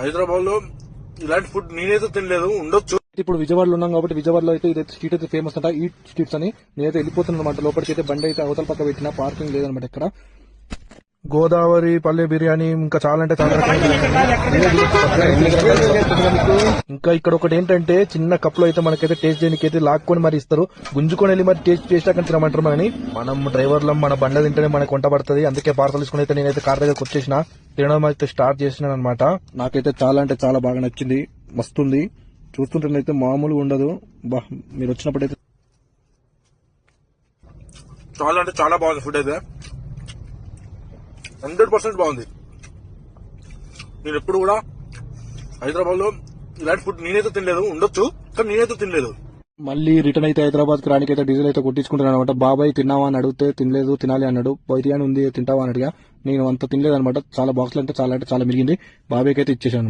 హైదరాబాద్ లో ఇలాంటి ఫుడ్ నేనైతే తినలేదు, ఉండొచ్చు. ఇప్పుడు విజయవాడలో ఉన్నాం కాబట్టి విజయవాడలో అయితే ఇదైతే స్ట్రీట్ అయితే ఫేమస్ అంట. ఈ స్ట్రీట్స్ అని నేనైతే వెళ్ళిపోతున్నాను అనమాట. లోపలికి అయితే బండి అయితే అవతల పక్క పెట్టిన, పార్కింగ్ లేదనమాట ఇక్కడ. గోదావరి పల్లె బిర్యానీ ఇంకా చాలా అంటే చాలా ఇంకా ఇక్కడ ఒకటి ఏంటంటే చిన్న కప్ లో అయితే మనకైతే టేస్ట్ చేయడానికి అయితే లాక్కొని మరి ఇస్తారు, గుంజుకొని వెళ్ళి మరి టేస్ట్ చేసాక తినమంటారు. మనం డ్రైవర్లో మన బండ తింటేనే మనకు వంట పడుతుంది. అందుకే పార్సల్ తీసుకుని అయితే నేనైతే కార్ దగ్గరకు వచ్చేసిన, తినడం అయితే స్టార్ట్ చేసినాను అనమాట. నాకైతే చాలా అంటే చాలా బాగా నచ్చింది, మస్తుంది. చూస్తుంటేనైతే మామూలుగా ఉండదు. మీరు వచ్చినప్పుడైతే చాలా అంటే చాలా బాగుంది ఫుడ్ అయితే, 100% బాగుంది. నేను ఎప్పుడు కూడా హైదరాబాద్ లో ఇలాంటి ఫుడ్ నేనైతే తినలేదు, ఉండొచ్చు కానీ నేనైతే తినలేదు. మళ్ళీ రిటర్న్ అయితే హైదరాబాద్ కి రానికి అయితే డీజిల్ అయితే కొట్టించుకుంటాను అనమాట. బాబాయ్ తిన్నావా అని అడిగితే తినలేదు, తినాలి అన్నాడు. బిర్యానీ ఉంది తింటావా అని అడిగా, నేను అంత తినలేదు అనమాట. చాలా బాక్సులు అంటే చాలా మిగిలింది. బాబాయ్కి అయితే ఇచ్చేసాను అనమాట.